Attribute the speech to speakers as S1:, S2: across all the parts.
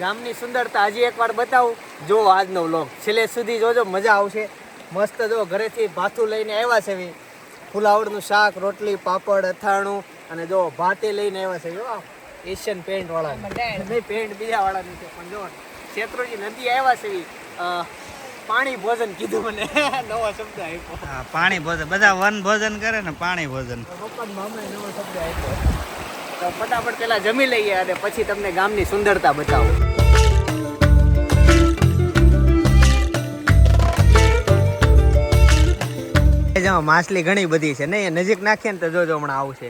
S1: ગામની સુંદરતા હજી એકવાર બતાવું. જો આજનો વ્લોગ છેલ્લે સુધી જોજો, મજા આવશે. મસ્ત જો ઘરેથી ભાથું લઈને આવ્યા છે, ફુલાવડનું શાક, રોટલી, પાપડ, અથાણું અને જો ભાતે લઈને આવ્યા છે. જો એશિયન પેન્ટ વાળા નહીં, પેન્ટ બીજા વાળા નથી, પણ જો શેત્રુંજી નદી આવ્યા છે. પાણી ભોજન કીધું મને નવો શબ્દ આપ્યો.
S2: હા, પાણી ભોજન. બધા વન ભોજન કરે ને પાણી ભોજન.
S1: પપ્પા મામાએ નવો શબ્દ આપ્યો. તો ફટાફટ પેલા જમી લઈએ અને પછી તમને ગામની સુંદરતા બતાવું. માછલી ઘણી બધી છે ને, નજીક નાખીએ ને તો જોજો હમણાં આવશે,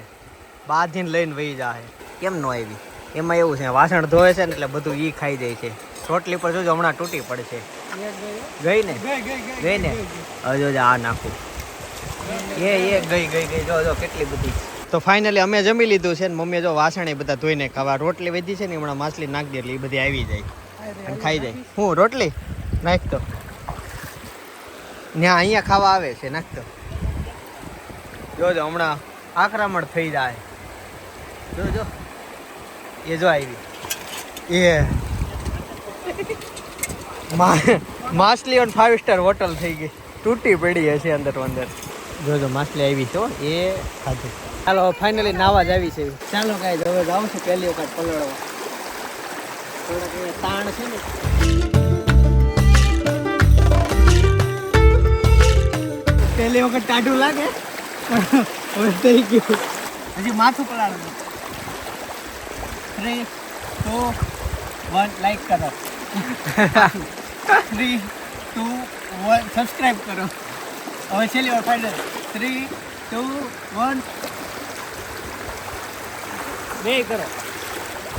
S1: બાંધીને લઈને વહી જાય. કેમ ન આવી? એમાં એવું છે, વાસણ ધોવે છે ને એટલે બધું ઈ ખાઈ જાય છે. રોટલી પર જોજો હમણાં તૂટી પડશે. ગઈ ને ગઈ ને હવે જોજો આ નાખું. એ ગઈ જો કેટલી બધી. તો ફાઇનલી અમે જમી લીધું છે ને મમ્મી જો વાસણ એ બધા ધોઈને ખાવા. રોટલી વધી છે ને હમણાં માછલી નાખી દે એટલે એ બધી આવી જાય અને ખાઈ જાય. હું રોટલી નાખતો ત્યાં અહીંયા ખાવા આવે છે, નાખતો જોજો હમણાં આક્રમણ થઈ જાય. જોજો એ જો આવી એ માછલી ઓન 5 સ્ટાર હોટલ થઈ ગઈ, તૂટી પડી હશે અંદર અંદર. જોજો માછલી આવી છે એ ખાધી. ચાલો ફાઇનલી નાવા જ આવી છે. ચાલો ગાઈસ હવે જાઉં છું પહેલી વખત પલળવા. થોડાક તાણ છે ને, પહેલી વખત ટાઢું લાગે હવે થઈ ગયું. હજી માથું પલાળવું. 3, 2, 1 લાઈક કરો. 3, 2, 1 સબસ્ક્રાઇબ કરો. હવે છેલ્લી વાર ફાઇનલ 3, 2, 1 બે કરો.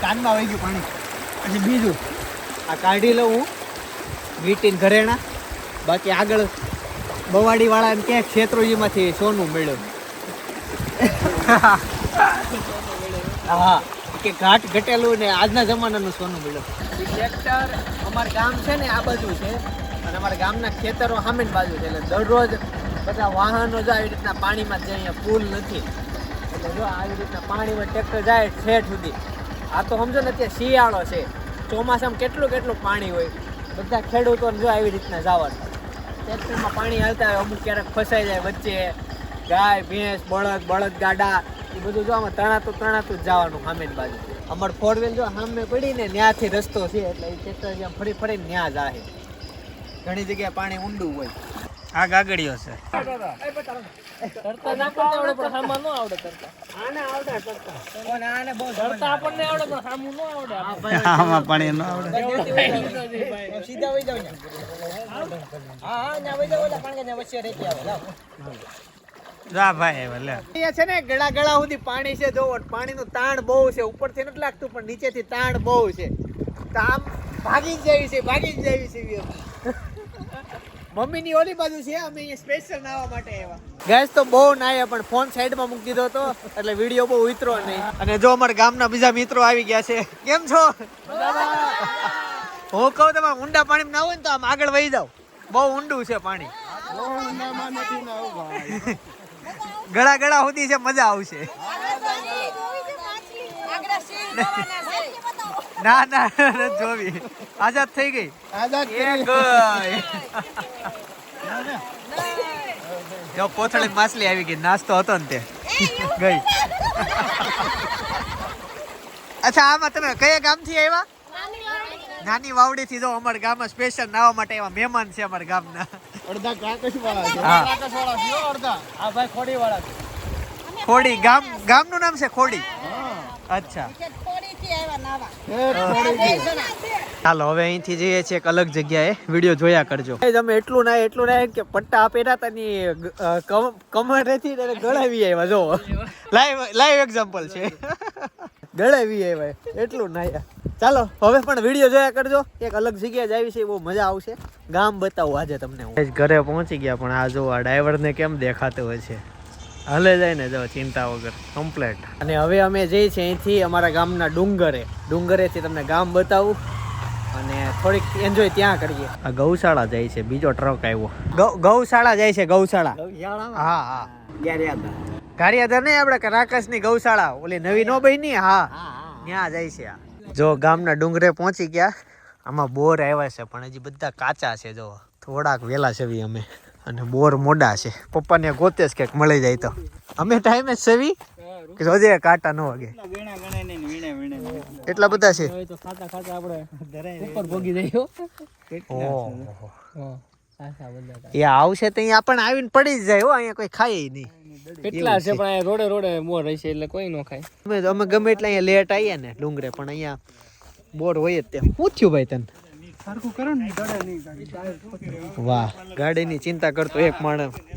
S1: કાનમાં વહી ગયું પાણી. પછી બીજું આ કાઢી લઉં હું વીટીન ઘરેણા. બાકી આગળ બવાડી વાળાને ક્યાંક ક્ષેત્રોજીમાંથી સોનું મળ્યું. હા કે ઘાટ ઘટેલું ને આજના જમાનાનું સોનું મળ્યું. ટ્રેક્ટર અમારું ગામ છે ને આ બાજુ છે અને અમારા ગામના ખેતરો સામેની બાજુ છે, એટલે દરરોજ બધા વાહનો જાય આવી રીતના પાણીમાં જ જાય. અહીંયા પુલ નથી એટલે જો આવી રીતના પાણીમાં ટ્રેક્ટર જાય ઠેઠ સુધી. આ તો સમજો ને અત્યારે શિયાળો છે, ચોમાસામાં કેટલું પાણી હોય. બધા ખેડૂતોને જો આવી રીતના જવાનું. ટ્રેક્ટરમાં પાણી હાલતા હોય, અમુક ક્યારેક ફસાઈ જાય વચ્ચે. ગાય ભેંસ બળદ ગાડા એ બધું જો આમાં તણાતું જ જવાનું સામેની બાજુ. અમારે 4 વ્હીલ જો સામે પડી ને ત્યાંથી રસ્તો છે એટલે એ ટ્રેક્ટર જ્યાં ફરીને ત્યાં જાય. ઘણી જગ્યાએ પાણી ઊંડું હોય.
S2: આ ગાગડીઓ છે.
S1: તરતા ના પણ આવડે પણ સામા ન આવડે તરતા. આને આવડે તરતા. પણ આને બહુ તરતા આપણને આવડે પણ સામું ન આવડે.
S2: આમાં પાણી ન આવડે.
S1: સીધા વઈ જાવ ને. હા ન્યા વઈ જાવ એટલે પાણી ને વચ્ચે રેતી આવે. લાવ.
S2: જા ભાઈ ભલે.
S1: અહીંયા છે ને ગળા સુધી પાણી છે. જો પાણીનું તાણ બહુ છે. ઉપરથી નથી લાગતું પણ નીચેથી તાણ બહુ છે. તો આમ ભાગી જ જાવી છે. મમ્મીની ઓલી બાજુ છે, અમે અહીંયા સ્પેશિયલ નાવા માટે આવ્યા. ગેસ તો બહુ નાયા પણ ફોન સાઈડમાં મૂકી દીધો હતો એટલે વિડીયો બહુ ઉતરો નહીં. અને જો અમારા ગામના બીજા મિત્રો આવી ગયા છે. કેમ છો? હું કહું તમે ઊંડા પાણીમાં ના હોય ને તો આમ આગળ વહી જાવ. બહુ ઊંડું છે પાણી. ગળા સુધી છે, મજા આવશે. ના જોવી આઝાદ થઈ ગઈ. જો પોથળી માછલી આવી ગઈ. નાસ્તો હતો ને તે ગઈ. અચ્છા આમાં તમે કયા ગામથી આવ્યા? નાની વાવડી થી. જો અમારા ગામમાં સ્પેશિયલ નાવા માટે એવા મહેમાન છે અમારા ગામના.
S3: અડધા કાકસ વાળા છે.
S1: અડધા હા ભાઈ ખોડી વાળા છે.
S3: ખોડી
S1: ગામનું નામ છે ખોડી. અચ્છા ચાલો હવે અહીંથી જઈએ છીએ એક અલગ જગ્યાએ. વિડીયો જોયા કરજો. તમે એટલું ના કે પટ્ટા પહેર્યા હતા ની કમર રહેતી ને ગળાવી આવ્યા. જો લાઈવ એક્ઝામ્પલ છે. ગળાવી આવ્યા એટલું ના. ચાલો હવે પણ વિડીયો જોયા કરજો. એક અલગ જગ્યાએ જ આવી છે, બહુ મજા આવશે. ગામ બતાવું આજે તમને. ઘરે પહોંચી ગયા પણ આ જો આ ડ્રાઈવરને કેમ દેખાતું હોય છે. હલે જાય ને જો ચિંતા વગર કમ્પ્લેટ. અને હવે અમે જઈએ છીએ અહીંથી અમારા ગામના ડુંગરેથી તમને ગામ બતાવું અને થોડીક એન્જોય ત્યાં કરીએ. આ ગૌશાળા જાય છે. બીજો ટ્રક આવ્યો. ગૌશાળા જાય છે. ગૌશાળા હા ગારિયાદર નહીં આપણે રાકસની ગૌશાળા ઓલી નવી નો બની. હા ત્યાં જાય છે. જો ગામના ડુંગરે પહોંચી ગયા. આમાં બોર આવ્યા છે પણ હજી બધા કાચા છે. જો થોડાક વેલા સેવી અમે અને બોર મોડા છે. પપ્પાને ગોતે જ ક્યાંક મળી જાય તો અમે ટાઈમે જ સેવી કે રોજે કાંટા ન વાગે એટલા બધા છે. એ આવશે તો અહીંયા આપણને આવીને પડી જ જાય. હો અહીંયા કોઈ ખાય નહીં.
S4: કેટલા છે પણ અહીંયા રોડે રોડે બોર હશે એટલે કોઈ ન ખાય.
S1: અમે ગમે એટલે અહીંયા લેટ આવીએ ને ડુંગરે પણ અહીંયા બોર હોય જ. તે શું થયું ભાઈ તને? વાહ, ગાડીની ચિંતા કરતો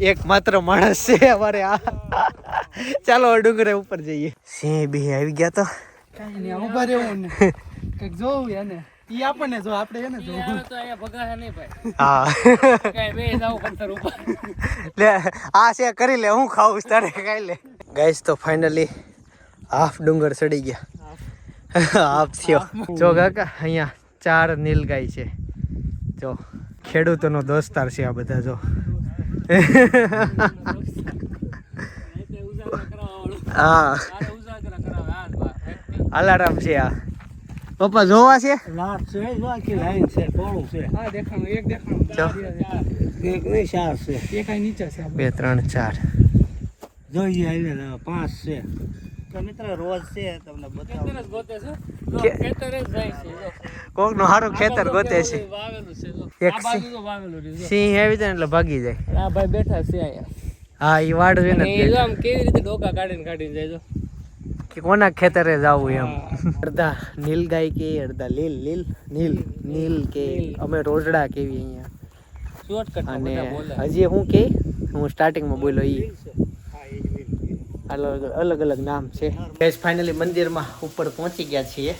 S1: એક માત્ર માણસ છે અમારે. આ ચાલો ડુંગરે ઉપર જઈએ. સિંહ બી આવી ગયા તો
S4: ઉભા રહેવું ને કઈક જોવું એને ઈ આપણને જો આપણે એને જોવું તો અહીંયા ભગાશે નહીં ભાઈ.
S1: હા
S4: કઈ બે જાવ પથ્થર ઉપર
S1: લે આ છે કરી લે, હું ખાવું તારે ખાઈ લે. ગાઈસ તો ફાઇનલી હાફ ડુંગર ચડી ગયા. હાફ થયો. જો કાકા અહીંયા 4 નીલગાય છે. જો ખેડૂતોનો દોસ્તાર છે આ બધા. જો હા અલારામ છે આ. પપ્પા જોવા છે?
S4: લાટ છે જો આખી લાઈન છે થોડું છે. હા દેખાણું એક દેખાણું એક નહીં 4 છે. એક આ નીચે છે
S1: 2 3 4
S4: જોઈએ આલે 5 છે.
S2: તો મિત્ર રોજ છે તમને બતાવું.
S4: ખેતર જ ગોતે છે. ખેતર જ જાય છે.
S1: કોક નું સારું ખેતર ગોતે છે.
S4: વાવેલું છે જો.
S1: એક
S4: આ બાજુ તો વાવેલું છે.
S1: સિંહ આવી જાય ને એટલે ભાગી જાય.
S4: આ ભાઈ બેઠા છે અહીંયા.
S1: હા એ વાડ છે ને
S4: એ જો આમ કેવી રીતે ડોકા કાઢીને જાય જો.
S1: કે કોના ખેતરે જવું એમ. અડધા નીલગાય કે અડધા નીલ કે અમે રોજડા કેવી અહીંયા.
S4: શોર્ટકટ
S1: અને હજી હું કે હું સ્ટાર્ટિંગમાં બોલ્યો ઈ અલગ અલગ નામ છે. ગેસ ફાઇનલી મંદિરમાં ઉપર પહોંચી ગયા છીએ.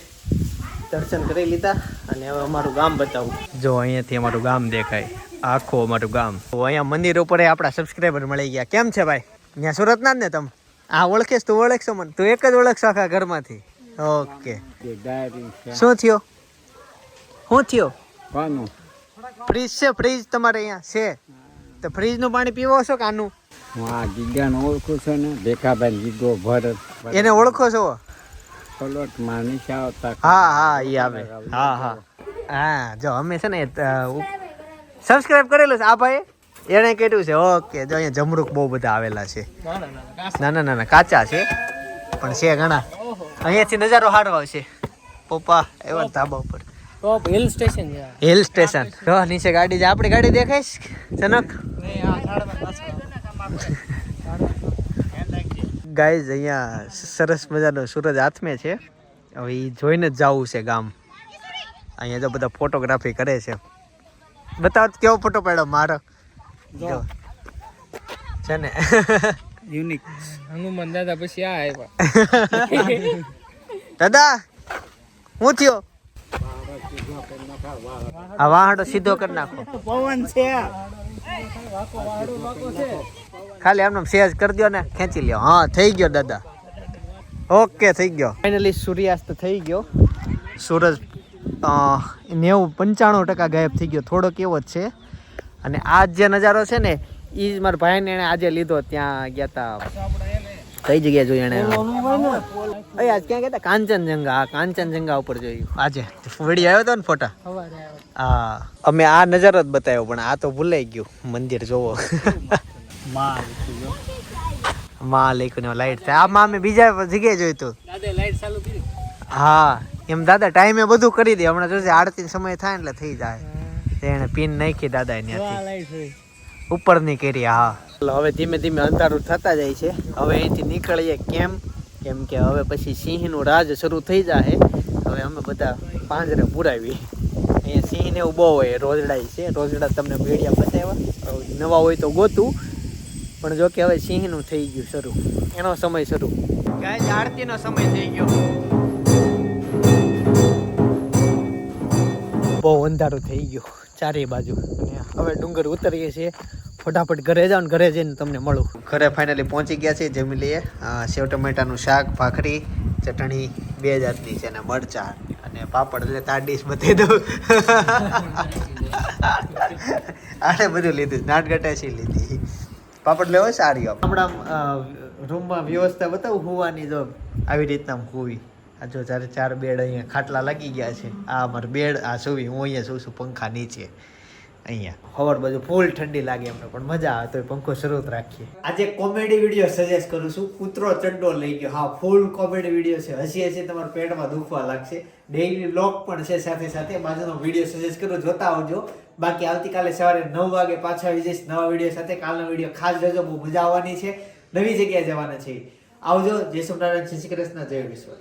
S1: દર્શન કરી લીધા અને હવે અમારું ગામ બતાવું. જો અહીંયાથી અમારું ગામ દેખાય, આખું અમારું ગામ. તો અહીંયા મંદિર ઉપર આપણા સબસ્ક્રાઈબર મળી ગયા. કેમ છે ભાઈ? ત્યાં સુરતના જ ને તમે? આ ઓળખીશ? તું ઓળખશો મને? તું એક જ ઓળખશો આખા ઘરમાંથી? ઓકે. શું થયો? ફ્રીજ છે? ફ્રીજ તમારે અહીંયા છે તો ફ્રીજનું પાણી પીવો છો કે આનું?
S5: હા, ગીગાને ઓળખું છું ને, ભેખાભાઈ ગીગો ભરત.
S1: એને ઓળખો છો?
S5: પલોટમાં નીચે આવતા.
S1: હા એ આવે. હા જો અમે છે ને સબસ્ક્રાઇબ કરેલું છે આ ભાઈ, એને કીધું છે. ઓકે. જો અહીંયા જમરૂક બહુ બધા આવેલા છે. નાના કાચા છે પણ છે ઘણા. અહીંયાથી નજારો સારો આવશે. પપ્પા એવા ધાબા ઉપર
S4: ટોપ હિલ સ્ટેશન છે.
S1: Hill station. જો નીચે ગાડી છે. આપણી ગાડી દેખાઈશ જનક? ગાઈઝ અહીંયા સરસ મજાનો સૂરજ હાથમે છે. હવે એ જોઈને જ જવું છે ગામ. અહીંયા જો બધા ફોટોગ્રાફી કરે છે. બતાવો કેવો ફોટો પાડ્યો મારો. જો છે ને
S4: યુનિક હનુમાન દાદા પછી આ આવ્યા.
S1: દાદા હું થયો? આ વાહડો સીધો કરી નાખો.
S2: પવન છે
S1: ખાલી આમને સેજ કરી દો ને ખેંચી લ્યો. હા થઈ ગયો દાદા. ઓકે થઈ ગયો. ફાઇનલી સૂર્યાસ્ત થઈ ગયો. સૂરજ 90-95% ગાયબ થઈ ગયો. થોડો કેવો જ છે. અને આ જે નજારો છે ને એ જ મારા ભાઈને એને આજે લીધો. ત્યાં ગયા હતા કઈ જગ્યાએ જોયું એને? આજ ક્યાં ગયા હતા? કાંચનજંગા. હા કાંચનજંગા ઉપર જોયું આજે. વિડીયો આવ્યો હતો ને ફોટા. હા અમે આ નજારો જ બતાવ્યો પણ આ તો ભૂલાઈ ગયું. મંદિર જોવો. માં લઈને લાઈટ થાય. આમાં અમે બીજા જગ્યાએ જોયું હતું.
S4: દાદા લાઈટ ચાલુ કરી.
S1: હા એમ દાદા ટાઈમે બધું કરી દે. હમણાં જોજે આરતી સમય થાય એટલે થઈ જાય. એને પિન નાખી દાદા ત્યાંથી ઉપર ની કરી. હા હવે ધીમે ધીમે અંધારું થતા જાય છે. હવે અહીંથી નીકળીએ. કેમ કે હવે પછી સિંહનું રાજ શરૂ થઈ જાય. હવે અમે બધા પાંજરે પુરાવી. અહીંયા સિંહ ને એવું બહુ હોય. રોજડા છે. રોજડા તમને મીડિયા બતાવ્યા. નવા હોય તો ગોતું. પણ જો કે હવે સિંહનું થઈ ગયું શરૂ. એનો સમય શરૂ. ગાઈસ આરતીનો સમય થઈ ગયો. બહુ અંધારું થઈ ગયું ચારે બાજુ. અને હવે ડુંગર ઉતરીએ છીએ. ફટાફટ ઘરે જાઓ ને ઘરે જઈને તમને મળું. ઘરે ફાઇનલી પહોંચી ગયા છે. જમી લઈએ. સેવ ટમેટાનું શાક, ભાખરી, ચટણી 2 જાતની છે અને મરચાં અને પાપડ. એટલે તાર ડીશ બતાવી દઉં. આને બધું લીધું. નાટગટાશી લીધી. પાપડ લેવો સારી. હમણાં રૂમમાં વ્યવસ્થા બતાવું હુવાની. જો આવી રીતના હુવી. આ જો ચારે 4 બેડ અહીંયા ખાટલા લાગી ગયા છે. આ અમારો બેડ, આ સુવી હું અહીંયા સૂ છું પંખા નીચે. અહીંયા હવાર બાજુ ફૂલ ઠંડી લાગે એમને, પણ મજા આવે તો પંખો શરૂ જ રાખીએ. આજે કોમેડી વિડીયો સજેસ્ટ કરું છું. કૂતરો ચડ્ડો લઈ ગયો. હા, ફૂલ કોમેડી વિડીયો છે. હસી હસી તમારા પેટમાં દુખવા લાગશે. ડેઈલી વ્લોગ પણ છે સાથે સાથે. બાજુનો વિડીયો સજેસ્ટ કરું, જોતા આવજો. બાકી આવતીકાલે સવારે 9 વાગે પાછા આવી જઈશ નવા વિડીયો સાથે. કાલનો વિડીયો ખાસ જોજો, બહુ મજા આવવાની છે. નવી જગ્યાએ જવાના છે. આવજો. જય સોમનારાયણ, જય શ્રી કૃષ્ણ, જય વિશ્વ.